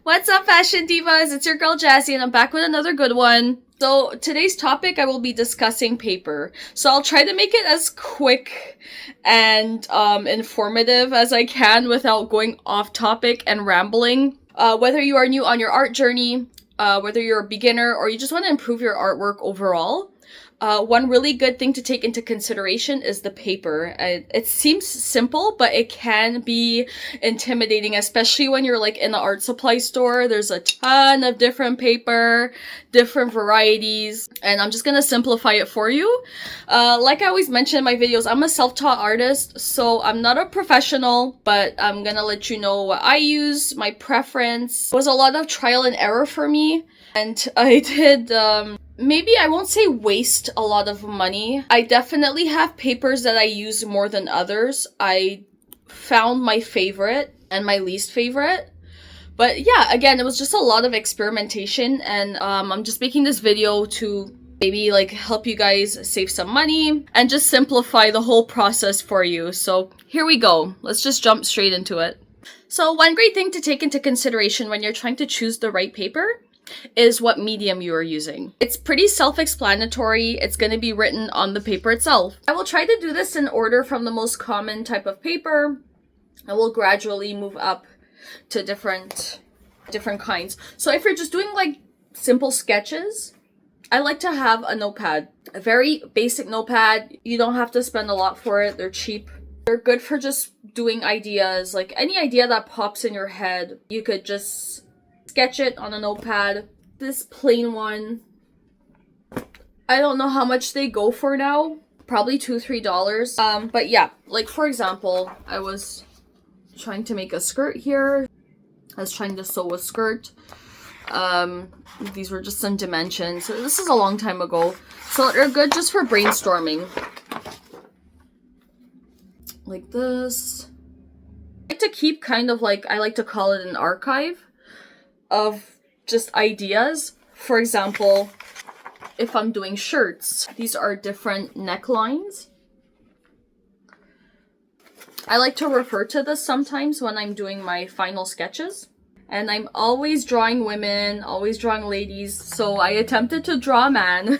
What's up, Fashion Divas? It's your girl Jazzy, and I'm back with another good one. So today's topic, I will be discussing paper. So I'll try to make it as quick and informative as I can without going off topic and rambling. Whether you are new on your art journey, whether you're a beginner, or you just want to improve your artwork overall, one really good thing to take into consideration is the paper. It seems simple, but it can be intimidating, especially when you're like in the art supply store. There's a ton of different paper, different varieties, and I'm just gonna simplify it for you. Like I always mention in my videos, I'm a self-taught artist, so I'm not a professional, but I'm gonna let you know what I use, my preference. It was a lot of trial and error for me, and I did, maybe I won't say waste a lot of money. I definitely have papers that I use more than others. I found my favorite and my least favorite. But yeah, again, it was just a lot of experimentation, and I'm just making this video to maybe like help you guys save some money and just simplify the whole process for you. So here we go. Let's just jump straight into it. So one great thing to take into consideration when you're trying to choose the right paper is what medium you are using. It's pretty self-explanatory. It's going to be written on the paper itself. I will try to do this in order from the most common type of paper. I will gradually move up to different kinds. So if you're just doing like simple sketches, I like to have a notepad. A very basic notepad. You don't have to spend a lot for it. They're cheap. They're good for just doing ideas. Like any idea that pops in your head, you could just sketch it on a notepad. This plain one, I don't know how much they go for now. Probably $2-3. But yeah, like for example, I was trying to make a skirt here. I was trying to sew a skirt. These were just some dimensions. So this is a long time ago. So they're good just for brainstorming. Like this. I like to keep kind of like, I like to call it an archive of just ideas. For example, if I'm doing shirts, these are different necklines. I like to refer to this sometimes when I'm doing my final sketches. And I'm always drawing women, always drawing ladies, so I attempted to draw a man.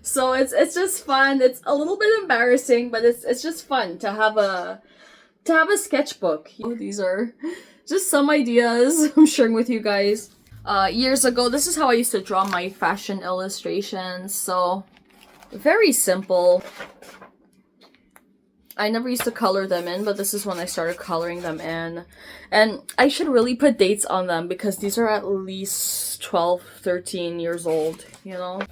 So it's just fun. It's a little bit embarrassing, but it's just fun to have a sketchbook. These are just some ideas I'm sharing with you guys. Years ago, this is how I used to draw my fashion illustrations. So very simple. I never used to color them in, but this is when I started coloring them in. And I should really put dates on them because these are at least 12, 13 years old, you know?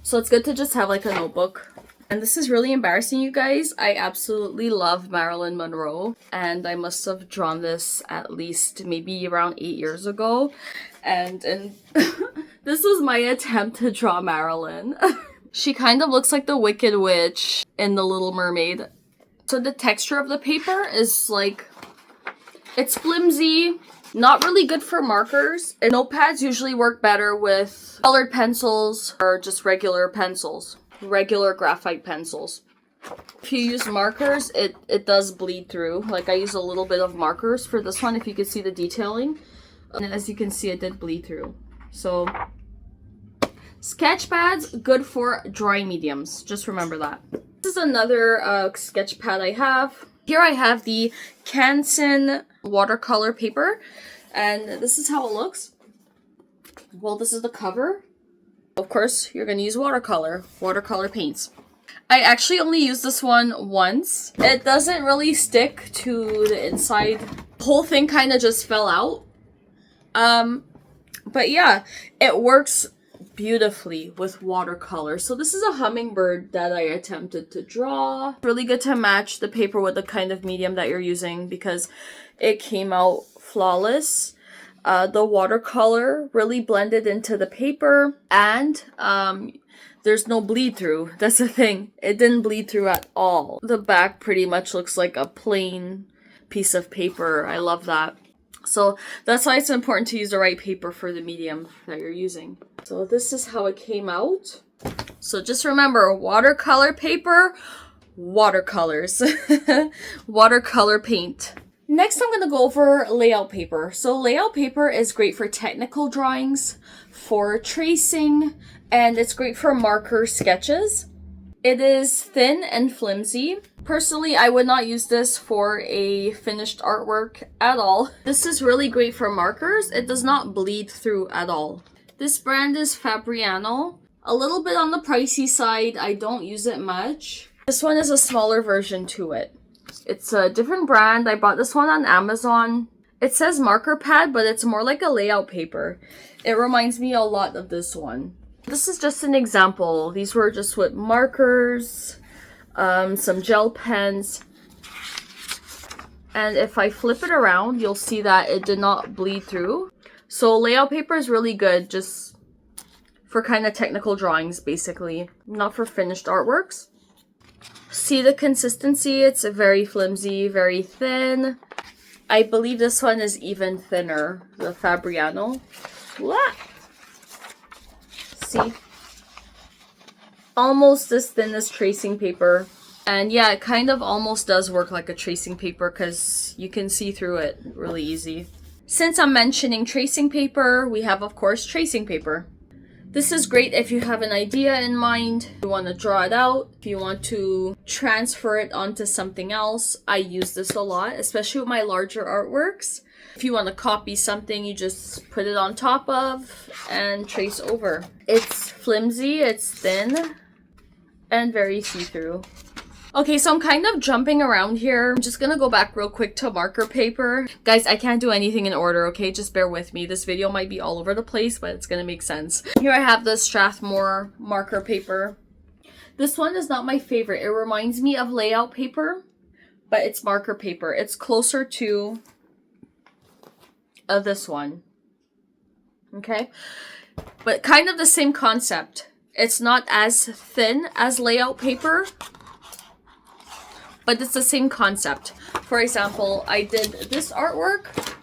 So it's good to just have like a notebook. And this is really embarrassing, you guys. I absolutely love Marilyn Monroe. And I must have drawn this at least maybe around 8 years ago. And this was my attempt to draw Marilyn. She kind of looks like the Wicked Witch in The Little Mermaid. So the texture of the paper is like, it's flimsy, not really good for markers. And notepads usually work better with colored pencils or just regular pencils, regular graphite pencils. If you use markers, it does bleed through. Like I use a little bit of markers for this one, if you could see the detailing. And as you can see, it did bleed through. So sketch pads, good for drawing mediums. Just remember that. This is another sketch pad I have. Here I have the Canson watercolor paper, and this is how it looks. Well, this is the cover. Of course, you're going to use watercolor paints. I actually only used this one once. It doesn't really stick to the inside. The whole thing kind of just fell out. But yeah, it works beautifully with watercolor. So this is a hummingbird that I attempted to draw. Really good to match the paper with the kind of medium that you're using because it came out flawless. The watercolor really blended into the paper, and there's no bleed through. That's the thing. It didn't bleed through at all. The back pretty much looks like a plain piece of paper. I love that. So that's why it's important to use the right paper for the medium that you're using. So this is how it came out. So just remember, watercolor paper, watercolors, watercolor paint. Next, I'm going to go over layout paper. So layout paper is great for technical drawings, for tracing, and it's great for marker sketches. It is thin and flimsy. Personally, I would not use this for a finished artwork at all. This is really great for markers. It does not bleed through at all. This brand is Fabriano. A little bit on the pricey side. I don't use it much. This one is a smaller version to it. It's a different brand. I bought this one on Amazon. It says marker pad, but it's more like a layout paper. It reminds me a lot of this one. This is just an example. These were just with markers, some gel pens. And if I flip it around, you'll see that it did not bleed through. So layout paper is really good just for kind of technical drawings, basically. Not for finished artworks. See the consistency? It's very flimsy, very thin. I believe this one is even thinner, the Fabriano. What? See? Almost as thin as tracing paper. And yeah, it kind of almost does work like a tracing paper because you can see through it really easy. Since I'm mentioning tracing paper, we have, of course, tracing paper. This is great if you have an idea in mind, you want to draw it out, if you want to transfer it onto something else. I use this a lot, especially with my larger artworks. If you want to copy something, you just put it on top of and trace over. It's flimsy, it's thin, and very see-through. Okay, so I'm kind of jumping around here. I'm just gonna go back real quick to marker paper. Guys, I can't do anything in order, okay? Just bear with me. This video might be all over the place, but it's gonna make sense. Here I have the Strathmore marker paper. This one is not my favorite. It reminds me of layout paper, but it's marker paper. It's closer to this one, okay? But kind of the same concept. It's not as thin as layout paper, but it's the same concept. For example, I did this artwork.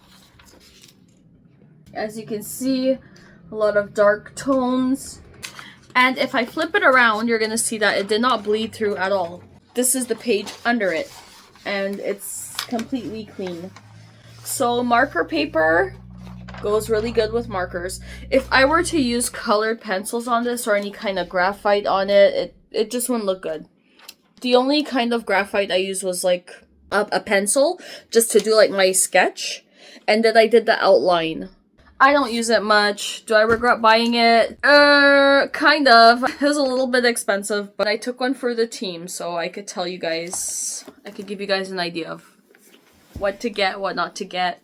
As you can see, a lot of dark tones. And if I flip it around, you're gonna see that it did not bleed through at all. This is the page under it, and it's completely clean. So marker paper goes really good with markers. If I were to use colored pencils on this or any kind of graphite on it, it just wouldn't look good. The only kind of graphite I used was like a pencil just to do like my sketch. And then I did the outline. I don't use it much. Do I regret buying it? Kind of. It was a little bit expensive, but I took one for the team so I could tell you guys, I could give you guys an idea of what to get, what not to get.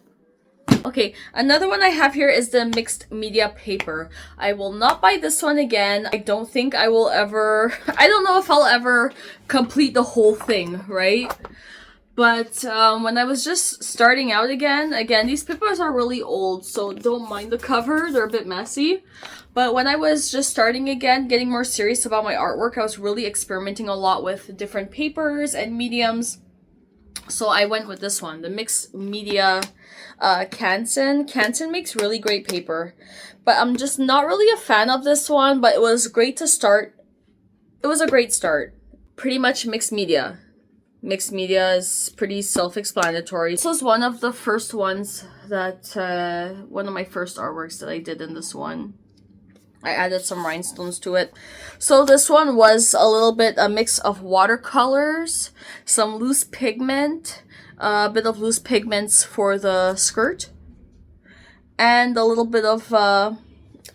Okay, another one I have here is the mixed media paper. I will not buy this one again. I don't think I will ever, I don't know if I'll ever complete the whole thing, right? But when I was just starting out again, these papers are really old, so don't mind the cover. They're a bit messy. But when I was just starting again, getting more serious about my artwork, I was really experimenting a lot with different papers and mediums. So I went with this one, the mixed media Canson. Canson makes really great paper, but I'm just not really a fan of this one, but it was great to start. It was a great start. Pretty much mixed media. Mixed media is pretty self-explanatory. This was one of the first ones that, one of my first artworks that I did in this one. I added some rhinestones to it. So this one was a little bit a mix of watercolors, some loose pigment, a bit of loose pigments for the skirt, and a little bit of, I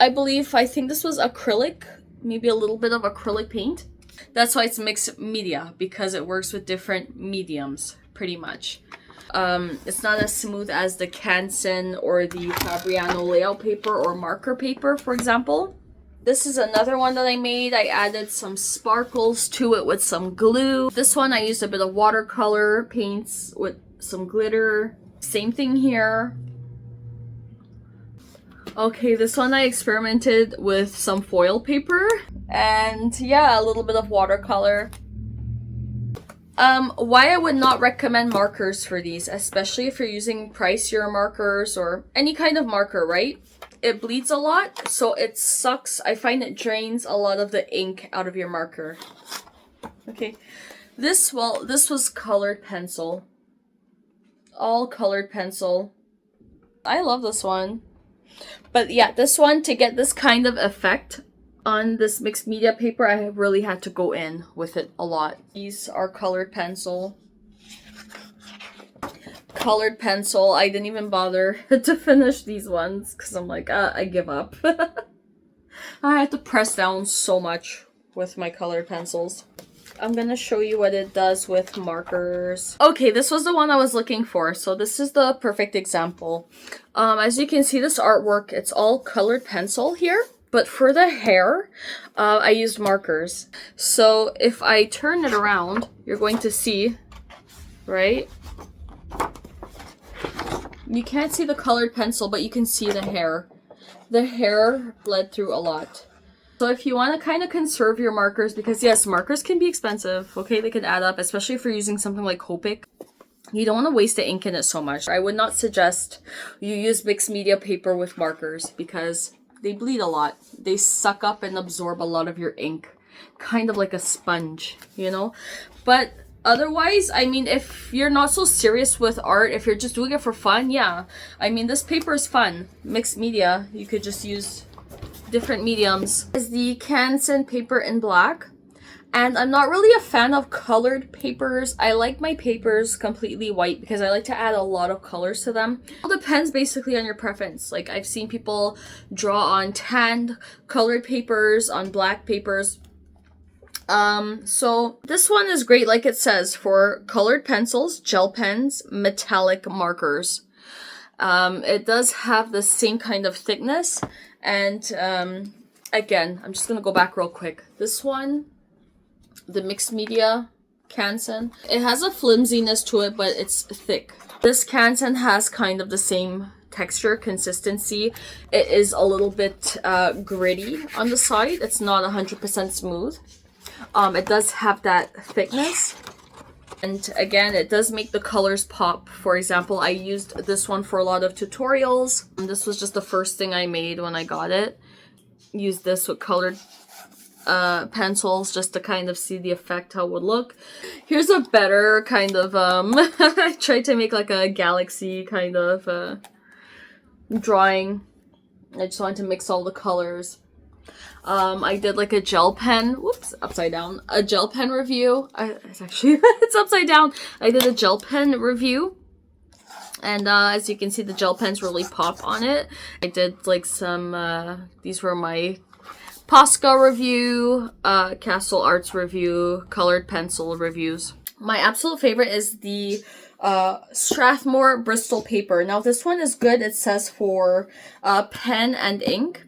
think this was acrylic, maybe a little bit of acrylic paint. That's why it's mixed media, because it works with different mediums, pretty much. It's not as smooth as the Canson or the Fabriano layout paper or marker paper, for example. This is another one that I made. I added some sparkles to it with some glue. This one I used a bit of watercolor paints with some glitter. Same thing here. Okay, this one I experimented with some foil paper and yeah, a little bit of watercolor. Why I would not recommend markers for these, especially if you're using pricier markers or any kind of marker, right? It bleeds a lot, so it sucks. I find it drains a lot of the ink out of your marker. Okay, this was colored pencil. all colored pencil. I love this one. But yeah, this one, to get this kind of effect on this mixed media paper, I really had to go in with it a lot. These are colored pencil. Colored pencil. I didn't even bother to finish these ones because I'm like, I give up. I had to press down so much with my colored pencils. I'm gonna show you what it does with markers. Okay, this was the one I was looking for. So this is the perfect example. As you can see, this artwork, it's all colored pencil here. But for the hair, I used markers. So if I turn it around, you're going to see, right? You can't see the colored pencil, but you can see the hair. The hair bled through a lot. So if you want to kind of conserve your markers, because yes, markers can be expensive, okay? They can add up, especially if you're using something like Copic. You don't want to waste the ink in it so much. I would not suggest you use mixed media paper with markers because they bleed a lot. They suck up and absorb a lot of your ink. Kind of like a sponge, you know? But otherwise, I mean, if you're not so serious with art, if you're just doing it for fun, yeah. I mean, this paper is fun. Mixed media, you could just use different mediums. Is the Canson paper in black. And I'm not really a fan of colored papers. I like my papers completely white because I like to add a lot of colors to them. It depends basically on your preference. Like, I've seen people draw on tanned colored papers, on black papers. So this one is great, like it says, for colored pencils, gel pens, metallic markers. It does have the same kind of thickness. And again, I'm just gonna go back real quick. This one, the mixed media Canson, it has a flimsiness to it, but it's thick. This Canson has kind of the same texture, consistency. It is a little bit gritty on the side. It's not 100% smooth. It does have that thickness. And again, it does make the colors pop. For example, I used this one for a lot of tutorials. This was just the first thing I made when I got it. Used this with colored pencils just to kind of see the effect, how it would look. Here's a better kind of, I tried to make like a galaxy kind of drawing. I just wanted to mix all the colors. I did like a gel pen, whoops, upside down, a gel pen review. It's actually, it's upside down. I did a gel pen review. And as you can see, the gel pens really pop on it. I did like some, these were my Posca review, Castle Arts review, colored pencil reviews. My absolute favorite is the Strathmore Bristol paper. Now this one is good, it says for pen and ink.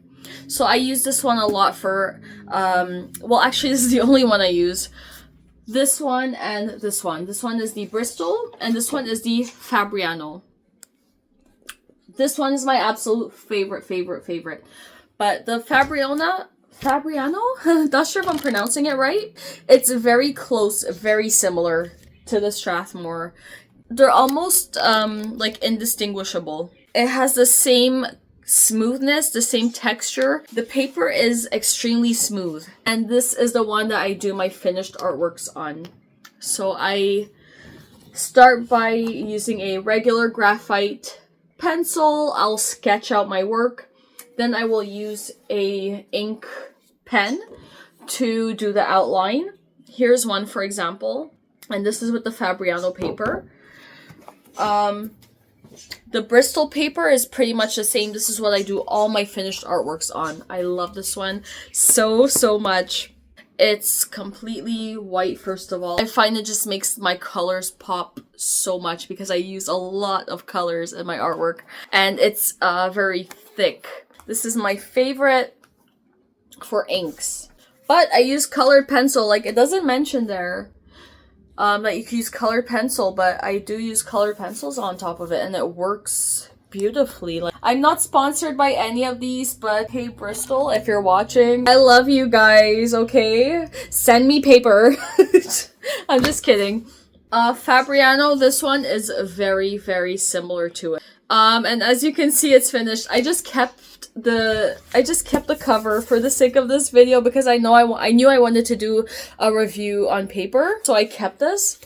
So I use this one a lot for, well actually this is the only one I use. This one and this one. This one is the Bristol and this one is the Fabriano. This one is my absolute favorite. But the Fabriano? Not sure if I'm pronouncing it right. It's very close, very similar to the Strathmore. They're almost like indistinguishable. It has the same smoothness, the same texture. The paper is extremely smooth. And this is the one that I do my finished artworks on. So I start by using a regular graphite pencil. I'll sketch out my work. Then I will use a ink pen to do the outline. Here's one, for example. And this is with the Fabriano paper. The Bristol paper is pretty much the same. This is what I do all my finished artworks on. I love this one so much. It's completely white, first of all. I find it just makes my colors pop so much because I use a lot of colors in my artwork. And it's very thick. This is my favorite for inks. But I use colored pencil. Like, it doesn't mention there that you can use colored pencil, but I do use colored pencils on top of it and it works beautifully. Like, I'm not sponsored by any of these, but hey Bristol, if you're watching, I love you guys, okay? Send me paper. I'm just kidding. Fabriano, this one is very similar to it. And as you can see, it's finished. I just kept the cover for the sake of this video because I knew I wanted to do a review on paper, so I kept this.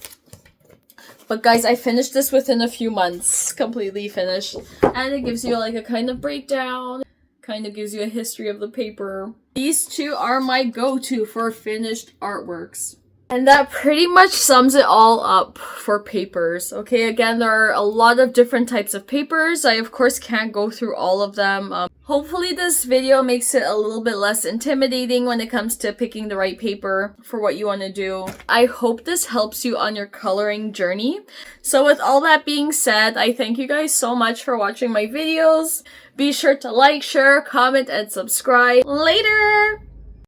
But guys, I finished this within a few months. Completely finished. And it gives you like a kind of breakdown. Kind of gives you a history of the paper. These two are my go-to for finished artworks. And that pretty much sums it all up for papers. Okay, again, there are a lot of different types of papers. I, of course, can't go through all of them. Hopefully this video makes it a little bit less intimidating when it comes to picking the right paper for what you want to do. I hope this helps you on your coloring journey. So with all that being said, I thank you guys so much for watching my videos. Be sure to like, share, comment, and subscribe. Later!